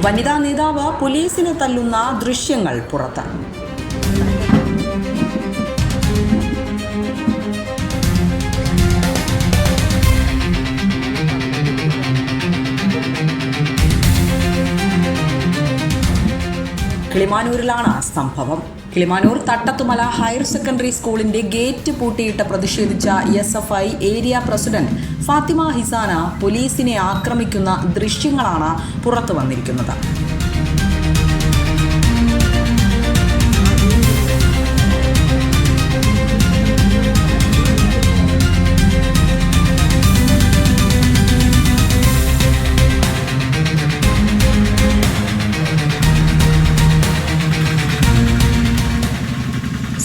വനിതാ നേതാവ് പോലീസിനെ തല്ലുന്ന ദൃശ്യങ്ങൾ പുറത്ത്. കിളിമാനൂരിലാണ് സംഭവം. കിളിമാനൂർ തട്ടത്തുമല ഹയർ സെക്കൻഡറി സ്കൂളിന്റെ ഗേറ്റ് പൂട്ടിയിട്ട് പ്രതിഷേധിച്ച SFI area president Fathima Hisana പോലീസിനെ ആക്രമിക്കുന്ന ദൃശ്യങ്ങളാണ് പുറത്തു വന്നിരിക്കുന്നത്.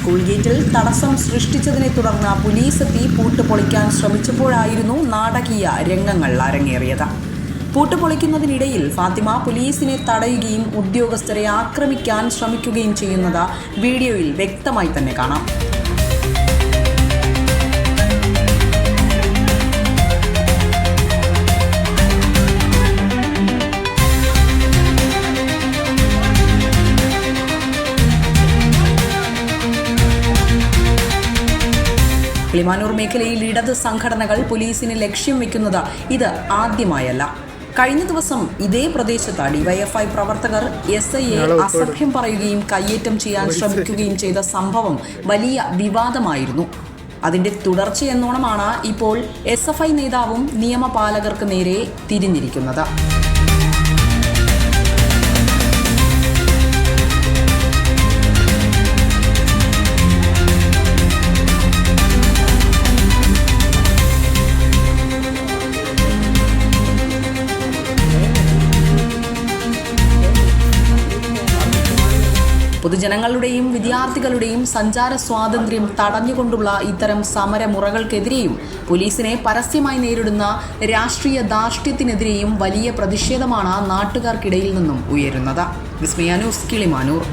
സ്കൂൾ ഗേറ്റിൽ തടസ്സം സൃഷ്ടിച്ചതിനെ തുടർന്ന് പോലീസ് എത്തി പൂട്ട് പൊളിക്കാൻ ശ്രമിച്ചപ്പോഴായിരുന്നു നാടകീയ രംഗങ്ങൾ അരങ്ങേറിയത്. പൂട്ട് പൊളിക്കുന്നതിനിടയിൽ ഫാത്തിമ പോലീസിനെ തടയുകയും ഉദ്യോഗസ്ഥരെ ആക്രമിക്കാൻ ശ്രമിക്കുകയും ചെയ്യുന്നത് വീഡിയോയിൽ വ്യക്തമായി തന്നെ കാണാം. കിളിമാനൂർ മേഖലയിൽ ഇടത് സംഘടനകൾ പോലീസിനെ ലക്ഷ്യം വെക്കുന്നത് ഇത് ആദ്യമായല്ല. കഴിഞ്ഞ ദിവസം ഇതേ പ്രദേശത്ത് DYFI പ്രവർത്തകർ SIയെ അസഭ്യം പറയുകയും കയ്യേറ്റം ചെയ്യാൻ ശ്രമിക്കുകയും ചെയ്ത സംഭവം വലിയ വിവാദമായിരുന്നു. അതിന്റെ തുടർച്ചയെന്നോണമാണ് ഇപ്പോൾ SFI നേതാവും നിയമപാലകർക്ക് നേരെ തിരിഞ്ഞിരിക്കുന്നത്. പൊതുജനങ്ങളുടെയും വിദ്യാർത്ഥികളുടെയും സഞ്ചാര സ്വാതന്ത്ര്യം തടഞ്ഞുകൊണ്ടുള്ള ഇത്തരം സമരമുറകൾക്കെതിരെയും പോലീസിനെ പരസ്യമായി നേരിടുന്ന രാഷ്ട്രീയ ധാർഷ്ട്യത്തിനെതിരെയും വലിയ പ്രതിഷേധമാണ് നാട്ടുകാർക്കിടയിൽ നിന്നും ഉയരുന്നത്. വിസ്മയ ന്യൂസ്, കിളിമാനൂർ.